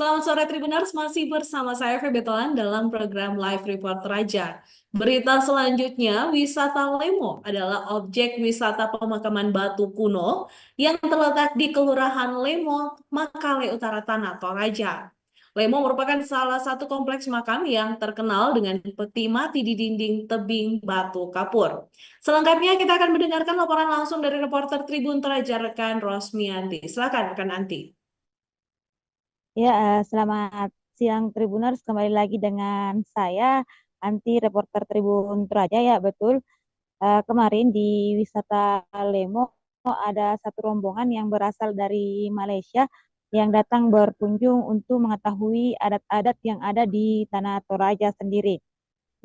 Selamat sore Tribuners, masih bersama saya Feby Tolan dalam program Live Report Raja. Berita selanjutnya, wisata Lemo adalah objek wisata pemakaman batu kuno yang terletak di Kelurahan Lemo, Makale Utara Tanah Toraja. Lemo merupakan salah satu kompleks makam yang terkenal dengan peti mati di dinding tebing batu kapur. Selengkapnya kita akan mendengarkan laporan langsung dari reporter Tribun Toraja rekan Rosmianti. Silakan rekan Anti. Ya, selamat siang Tribuners. Kembali lagi dengan saya, Anti reporter Tribun Toraja. Ya, betul. Kemarin di wisata Lemo ada satu rombongan yang berasal dari Malaysia yang datang berkunjung untuk mengetahui adat-adat yang ada di Tanah Toraja sendiri.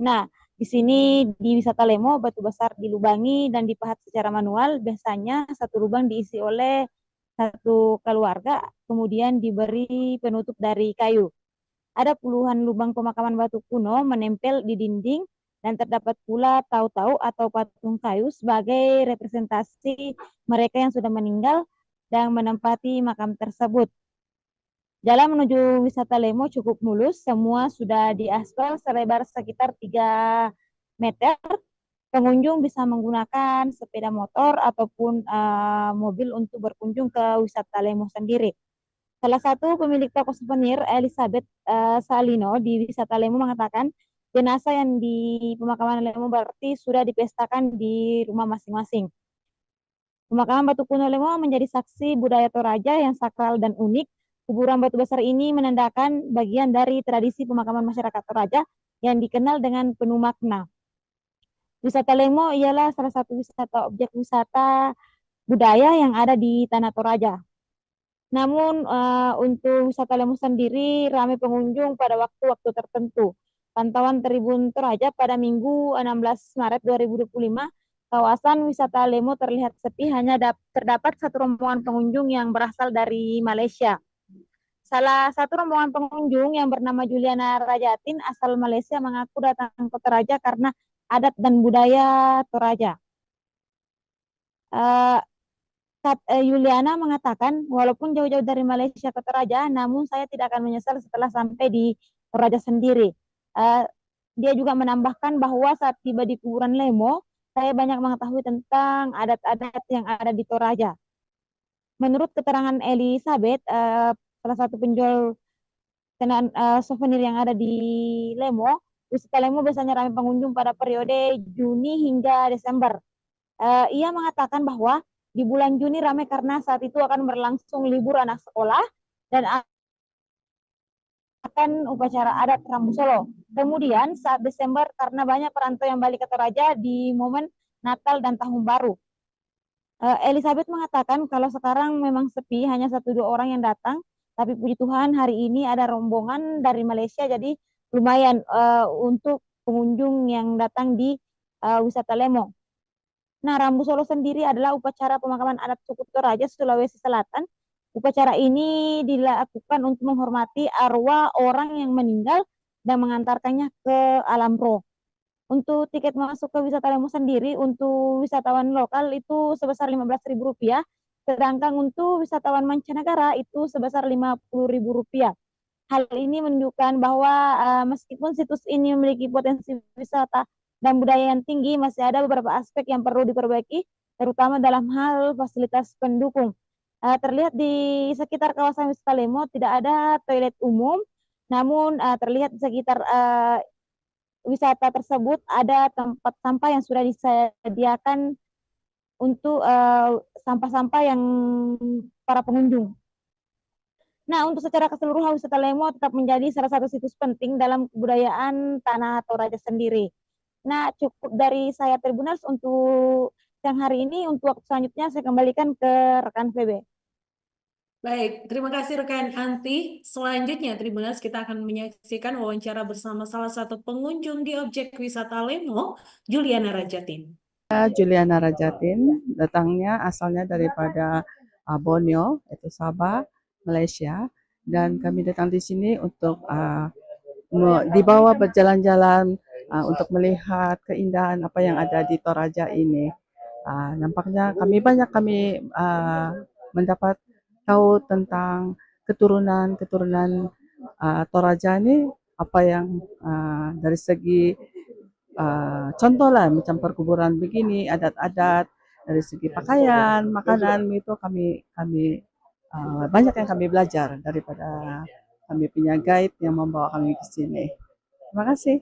Nah, di sini di wisata Lemo batu besar dilubangi dan dipahat secara manual. Biasanya satu lubang diisi oleh satu keluarga, kemudian diberi penutup dari kayu. Ada puluhan lubang pemakaman batu kuno menempel di dinding dan terdapat pula tahu-tahu atau patung kayu sebagai representasi mereka yang sudah meninggal dan menempati makam tersebut. Jalan menuju wisata Lemo cukup mulus, semua sudah diaspal selebar sekitar 3 meter. Pengunjung bisa menggunakan sepeda motor ataupun mobil untuk berkunjung ke wisata Lemo sendiri. Salah satu pemilik toko souvenir, Elizabeth Salino, di wisata Lemo mengatakan, jenazah yang di pemakaman Lemo berarti sudah dipestakan di rumah masing-masing. Pemakaman Batu Kuno Lemo menjadi saksi budaya Toraja yang sakral dan unik. Kuburan batu besar ini menandakan bagian dari tradisi pemakaman masyarakat Toraja yang dikenal dengan penuh makna. Wisata Lemo ialah salah satu wisata objek wisata budaya yang ada di Tanah Toraja. Namun untuk wisata Lemo sendiri ramai pengunjung pada waktu-waktu tertentu. Pantauan Tribun Toraja pada Minggu 16 Maret 2025, kawasan wisata Lemo terlihat sepi, hanya terdapat satu rombongan pengunjung yang berasal dari Malaysia. Salah satu rombongan pengunjung yang bernama Juliana Rajatin asal Malaysia mengaku datang ke Toraja karena adat dan budaya Toraja. Uh, Yuliana mengatakan, walaupun jauh-jauh dari Malaysia ke Toraja, namun saya tidak akan menyesal setelah sampai di Toraja sendiri. Uh, Dia juga menambahkan bahwa saat tiba di kuburan Lemo, saya banyak mengetahui tentang adat-adat yang ada di Toraja. Menurut keterangan Elizabeth, salah satu penjual souvenir yang ada di Lemo, wisata Lemo biasanya ramai pengunjung pada periode Juni hingga Desember. Ia mengatakan bahwa di bulan Juni ramai karena saat itu akan berlangsung libur anak sekolah dan akan upacara adat Rambu Solo. Kemudian saat Desember karena banyak perantau yang balik ke Toraja di momen Natal dan Tahun Baru. Elizabeth mengatakan kalau sekarang memang sepi, hanya 1-2 orang yang datang, tapi puji Tuhan hari ini ada rombongan dari Malaysia, jadi lumayan untuk pengunjung yang datang di wisata Lemo. Nah, Rambu Solo sendiri adalah upacara pemakaman adat suku Toraja, Sulawesi Selatan. Upacara ini dilakukan untuk menghormati arwah orang yang meninggal dan mengantarkannya ke alam roh. Untuk tiket masuk ke wisata Lemo sendiri, untuk wisatawan lokal itu sebesar Rp15.000, sedangkan untuk wisatawan mancanegara itu sebesar Rp50.000. Hal ini menunjukkan bahwa meskipun situs ini memiliki potensi wisata dan budaya yang tinggi, masih ada beberapa aspek yang perlu diperbaiki, terutama dalam hal fasilitas pendukung. Terlihat di sekitar kawasan wisata Lemo tidak ada toilet umum, namun terlihat di sekitar wisata tersebut ada tempat sampah yang sudah disediakan untuk sampah-sampah yang para pengunjung. Nah, untuk secara keseluruhan wisata Lemo tetap menjadi salah satu situs penting dalam kebudayaan Tanah Toraja sendiri. Nah, cukup dari saya Tribuners untuk siang hari ini. Untuk waktu selanjutnya saya kembalikan ke rekan VB. Baik, terima kasih rekan Anti. Selanjutnya, Tribuners, kita akan menyaksikan wawancara bersama salah satu pengunjung di objek wisata Lemo, Juliana Rajatin. Juliana Rajatin, datangnya asalnya daripada Borneo, itu Sabah, Malaysia, dan kami datang di sini untuk dibawa berjalan-jalan untuk melihat keindahan apa yang ada di Toraja ini. Nampaknya kami mendapat tahu tentang keturunan Toraja ini apa yang dari segi contoh lah macam perkuburan begini, adat-adat, dari segi pakaian, makanan itu kami banyak yang kami belajar daripada kami punya guide yang membawa kami ke sini. Terima kasih.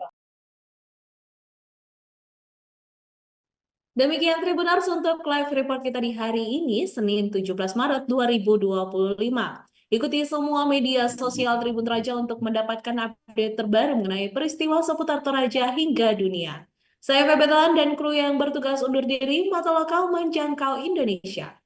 Demikian Tribuners untuk live report kita di hari ini, Senin 17 Maret 2025. Ikuti semua media sosial Tribun Raja untuk mendapatkan update terbaru mengenai peristiwa seputar Toraja hingga dunia. Saya Feby Telan dan kru yang bertugas undur diri, mata lokal menjangkau Indonesia.